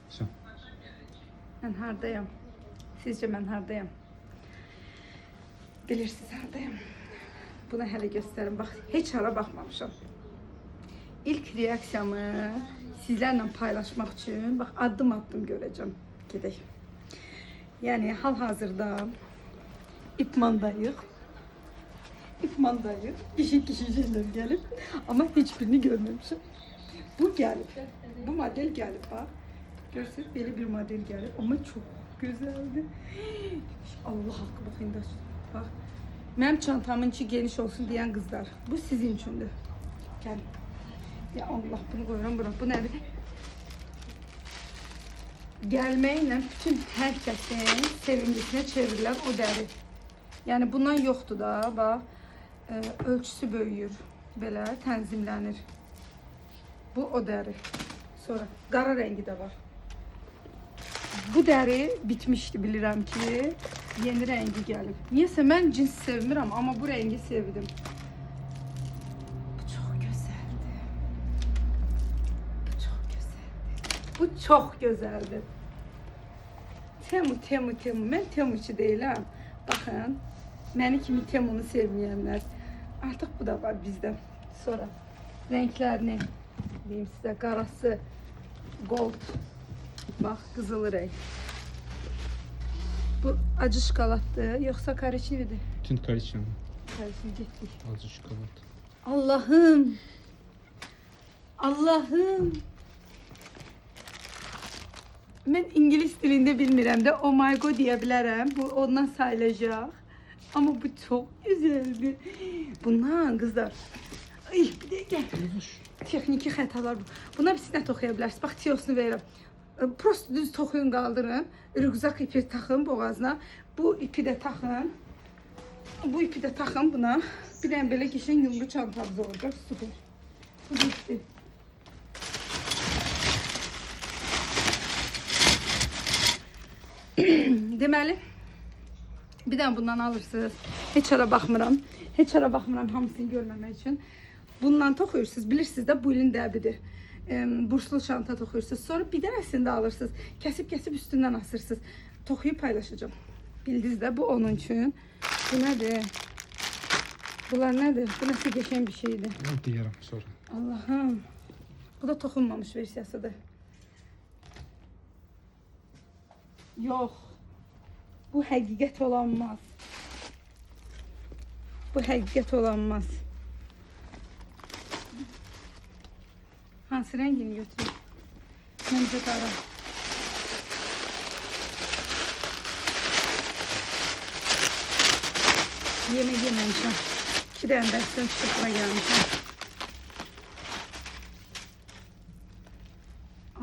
Sen. Mən hardayam? Sizcə mən hardayam? Bilirsiniz hardayam? Buna hələ göstərim. Bax, heç hara baxmamışam. İlk reaksiyamı sizlərlə paylaşmaq üçün bax addım-addım görəcəm. Gedək. Yəni hal-hazırda İpmandayıq. Kişi şeyler gelip ama hiçbirini görmemişim. Bu gelip, bu model gelip bak. Görürsünüz böyle bir model gelip ama çok güzeldi. Allah hakkı bakın da bak. Benim çantamın içi geniş olsun diyen kızlar. Bu sizin içindir. Gel. Ya Allah bunu koyuyorum bırak. Bu nedir? Gelmeyle bütün herkesin sevimlisine çevrilen o deri. Yani bundan yoktu da bak. Ölçüsü böyüyür. Belə tənzimlənir. Bu o dəri. Sonra qara rəngi də var. Bu dəri bitmişdi bilirəm ki. Yeni rəngi gəlib. Niyəsə mən cins sevmirəm amma bu rəngi sevdim. Bu çox gözəldir. Bu çox gözəldir. Temu. Mən Temuçu deyiləm. Baxın. Məni kimi Temunu sevməyənlər. Artıq bu da var bizdə. Sonra renklərini deyim sizə. Qarası, gold. Bax, qızılı renk. Bu acı şokoladdır, yoxsa korичневиdir? Tint korичневый. Korичневый getdik. Acı şokolad. Allahım. Mən İngilis dilində bilmirəm də oh my god deyə bilərəm. Bu ondan sayılacaq. Ama bu çok güzeldi. Bundan kızlar. Ay bir de gel. Texniki xətalar bu. Buna bir sinə toxuya bilərsiniz. Bax tiyosunu verirəm. Prosto düz toxuyun qaldırın. Rüqzaq ipi taxın boğazına. Bu ipi de taxın. Bu ipi de taxın buna. Bir dənə belə keçin yumru çantamız olacaq. Süper. Bu bitti. Deməli. Bir dənə bundan alırsınız. Heç ara baxmıram. Hamısını görməmək üçün. Bundan toxuyursunuz. Bilirsiniz də bu ilin dəbidir. Burslu çanta toxuyursunuz. Sonra bir dənəsini də alırsınız. Kəsib üstündən asırsınız. Toxuyub paylaşacağım. Bildiniz də bu onun üçün. Bu nədir? Bunlar nədir? Bu nəsə geçən bir şeydir. Deyərəm sonra. Allahım. Bu da toxunmamış versiyasıdır. Yox. Bu həqiqət olanmaz. Hansı rəngini götürür? Məncə qara. Yemək yeməmişəm. 2 dənə dərsdən çıxıb bura gəlmişəm.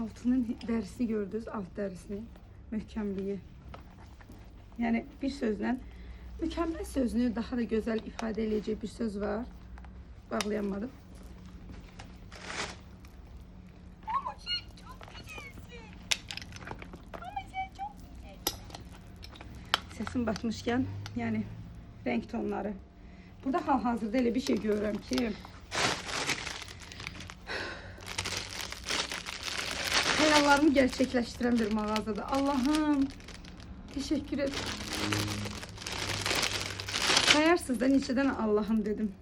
Altının dərisini gördünüz, alt dərisini. Möhkəmliyi. Yani bir sözlə mükemmel sözünü daha da güzel ifade edecek bir söz var. Bağlayamadım. Ama sen çok güzelsin. Sesim batmışken yani renk tonları. Burada hal-hazırda öyle bir şey görürüm ki hayallarımı gerçekleştiren bir mağazada. Allah'ım. Teşekkür ederim. Sayarsınız da neçədən Allah'ım dedim.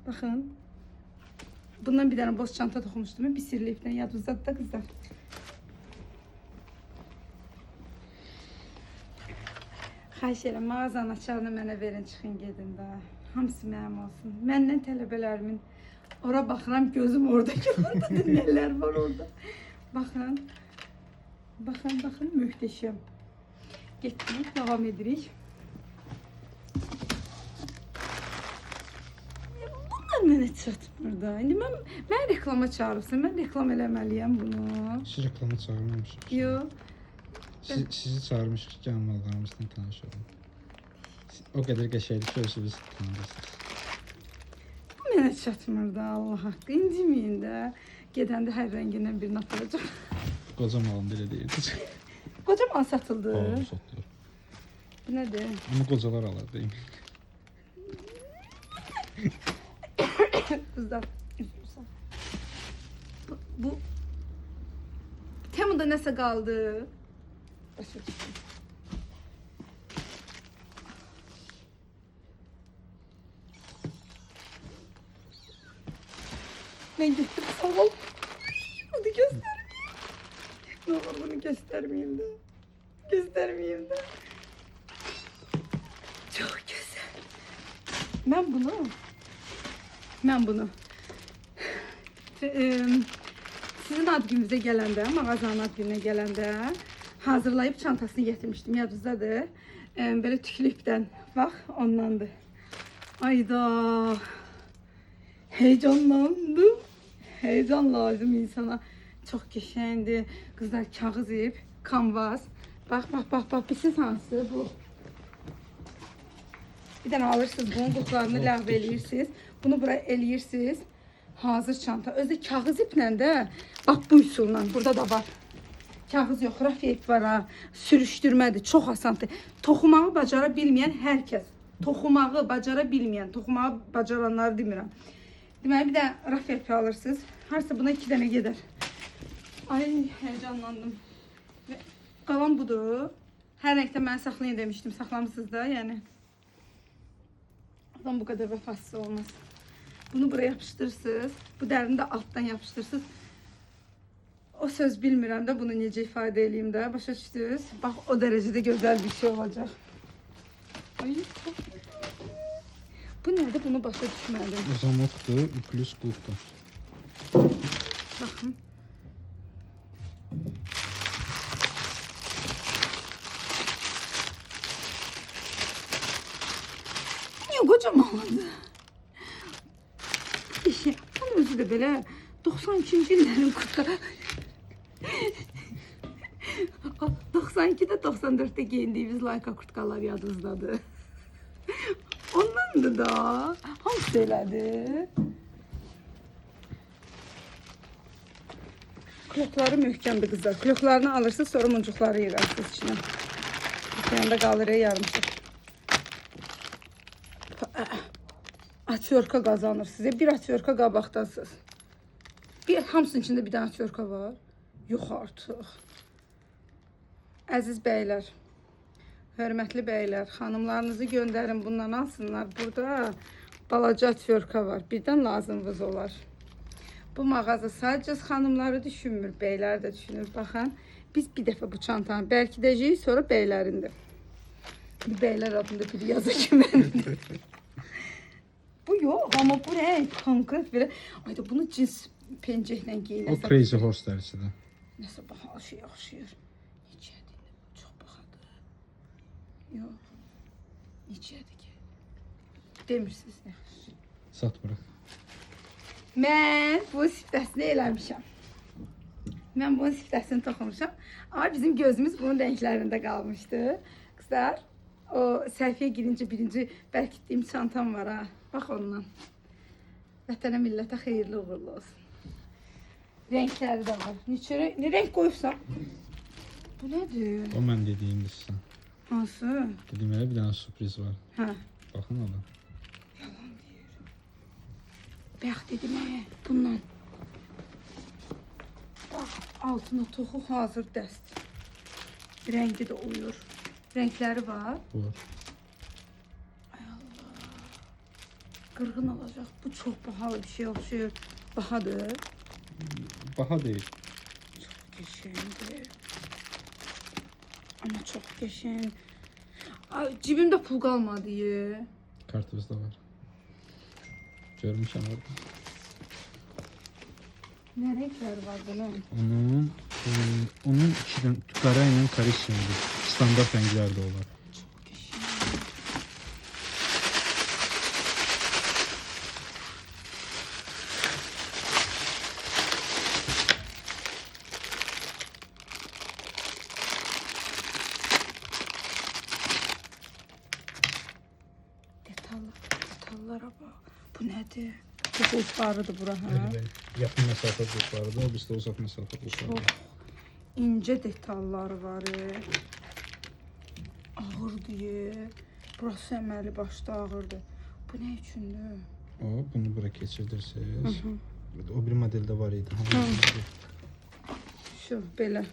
Bakın. Bundan bir tane boz çanta toxumuşdum. Bir sirli ipdən yadınızdadır da kızlar. Xahiş edirəm, mağazanın açarını mənə verin, çıxın gedin də. Hamısı mənim olsun. Məndən tələbələrimin ora baxıram, gözüm oradakı oradadır. Nələr var orada. Bakın. Bakın, möhtəşəm. Getdik, devam edirik. Bunlar mənə çatmır da. İndi mən reklama çağırıbsın. Mən reklam eləməliyəm bunu. Siz reklama çağırmamışsınız. Yox. Sizi çağırmışıq ki, mallarımızdan tanış olun. O qədər qəşəngdir ki, özünüz tanıyırsınız. Bu mənə çatmır da, Allah haqqı. İnciməyin də. Gedəndə hər rəngindən birini atacaq. Qoca malım belə deyirdi. Qoca mal satıldı. Aa, satılır. Bu nədir? Bunu qocalar alır deyim. Kızlar. Bu Temu'da da nəsə qaldı. Başa düşdüm. Ben gittim, sağ ol. Hadi göstermeyeyim. Ne olur bunu göstermeyeyim de. Göstermeyeyim de. Çok güzel. Ben bunu sizin ad gününüzə gələndə, mağazanın ad gününə gələndə hazırlayıb çantasını getirmişdim, yadınızdadır. Belə tüklükdən, bax, ondandır. Ayda, heyecanlandım. Heyecan lazım insana. Çox qəşəngdir. Qızlar, kağız ip, kanvas. Bax, bilsiniz hansı bu? Bir dənə alırsınız, bunun qutlarını ləğv eləyirsiniz. Bunu buraya eləyirsiniz. Hazır çanta. Özü kağız iplə də, bax bu üsulla, burada da var. Kağız yox, rafya ip var ha. Sürüşdürmədir, çox asandır. Toxumağı bacara bilməyən hər kəs. Toxumağı bacara bilməyən, toxumağı bacaranları demirəm. Deməli, bir də rafya ipi alırsınız. Harsa buna 2 dənə gedər. Ay, heyecanlandım. Qalan budur. Hər rəngdə mən saxlayın demişdim, saxlamışsınız da, yəni. Adam bu kadar vəfasız olmaz. Bunu buraya yapıştırırsınız. Bu dərini də alttan yapıştırırsınız. O söz bilmirəm də bunu necə ifadə edeyim də. Başa düşdünüz? Bax o dərəcədə gözəl bir şey olacaq. Ay, çok güzel. Bu nədir? Bunu başa düşmədim. Zamokdur, plus qulpdur. Baxın. Niye kocamandı? İşte bunun özü de böyle 92-ci illərin kurtları. 92'de 94'te giyindiğimiz layka kurtkalar yadınızdadır. Ondandı da. Hamı söylədi. Klokları möhkəmdir kızlar. Kloklarını alırsınız, sonra muncuqları yığarsınız içine. Yanında qalır yarımçıq. Açyorka kazanır size. Bir açyorka qabaqdasınız. Hamısının içində bir dənə açyorka var. Yox artıq. Əziz bəylər, hörmətli bəylər, xanımlarınızı göndərin, bundan alsınlar. Burada balaca açyorka var. Birdən lazımınız olar. Bu mağaza sadəcə xanımları düşünmür, bəylər də düşünür. Baxın, biz bir dəfə bu çantanı bərkidəcəyik, sonra bəylərindir. Bu bəylər adında bir yazı kimindir. Bu yox, amma bu renk konkret belə. Ayda bunu cins pencəklə geyinəsə. O Crazy Horse dərisidir. Nəsə baha şey oxşuyur. Necədir? Çox baxadır. Yox. Necədir ki? Demirsiniz nə? Sat bırak. Mən bu siftəsini eləmişəm. Mən bunun siftəsini toxumuşam. Amma bizim gözümüz bunun renklərində qalmışdı. Qızlar, o səhifəyə girince birinci bərkitdiyim çantam var ha. Bax ondan. Vətənə, millətə xeyirli uğurlu olsun. Renkləri də var. Ne renk koyursan? Bu nədir? O mən dediyimdir sizə. Hansı? Dediyim elə bir dənə sürpriz var. Hə. Baxın ona. Yalan deyir. Bəx dedim bundan. Bax, altına toxu hazır dəst. Rəngi də uyur. Renkləri var. Bu var. Ay Allah. Qırğın olacaq. Bu çox bahalı bir şey oxşuyur. Bahadır. Baha deyil. Çox qəşəngdir. Amma çox qəşəng. Ay, cibimdə pul qalmadı. Kartımızda var. Görmüşəm orada. Nə renkləri var bunun? Onun iki qara ilə korичневdir. Standart rənglər də olar. Çox qəşəng. Detallara bax. Bu nədir? Bu qulplarıdır bura, hə? Yaxın məsafə qulplarıdır, o bizdə uzaq məsafə Çox qulplarıdır. incə detalları var. Ağırdır. Burası əməli başda ağırdır. Bu nə üçündür? Bunu bura keçirirsiniz. O bir modeldə var idi. Şu belə.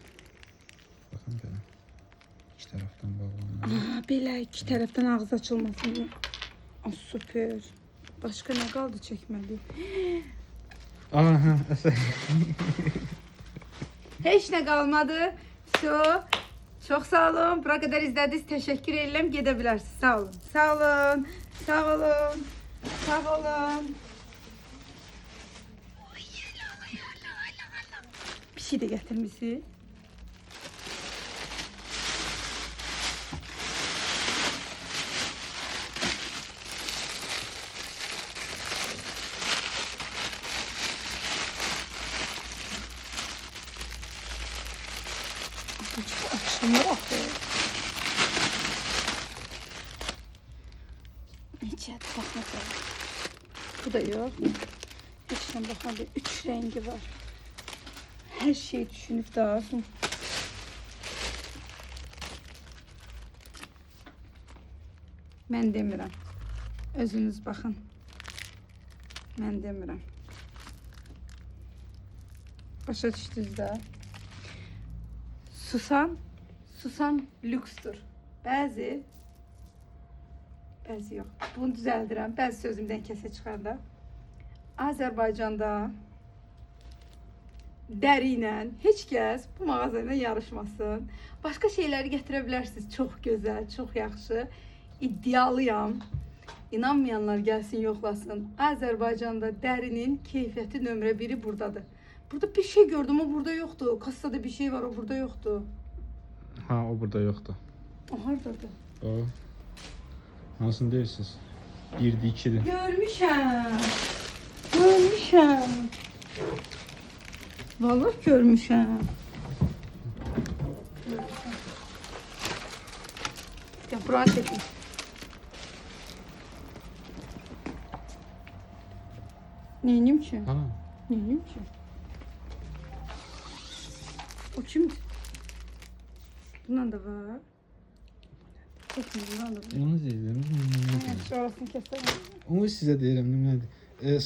iki tərəfdən bağlanır. Aa, belə iki tərəfdən ağız açılmasın. Aa, süper. Başqa nə qaldı çəkməli? Aha, əsas. Heç nə qalmadı. Çox sağ olun. Bura qədər izlədiniz. Təşəkkür edirəm. Gedə bilərsiniz. Sağ olun. Sağ olun. Sağ olun. Sağ olun. Bir şey də gətirmisiniz. Açılmıyor axı. Necədir, baxın. Bu da yox. İçinə baxanda 3 rəngi var. Hər şey düşünüb də. Mən demirəm. Özünüz baxın. Mən demirəm. Başa düşdünüz də. Susan lüksdür. Bəzi yox. Bunu düzəldirəm. Bəzi sözümdən kəsə çıxanda. Azərbaycanda dəri ilə heç kəs bu mağaza ilə yarışmasın. Başqa şeyləri gətirə bilərsiniz. Çox gözəl, çox yaxşı. İddialıyam. İnanmayanlar gəlsin, yoxlasın. Azərbaycanda dərinin keyfiyyəti nömrə 1-i buradadır. Burada bir şey gördüm, o burada yoxdur. Kassada bir şey var, o burada yoxdur. Ha, o burada yoxdur. O haradadır? O. Hansını deyirsiniz? 1'dir, 2'dir. Görmüşəm. Görmüşəm. Vallahi görmüşəm. Ya buraya çekin. Neyim ki? Ha. Neyim ki? O kimdir? Bundan da var. Çekin, bundan da var. Onu deyirəm. Evet, orasını keselim. Onu sizə deyirəm, nədir?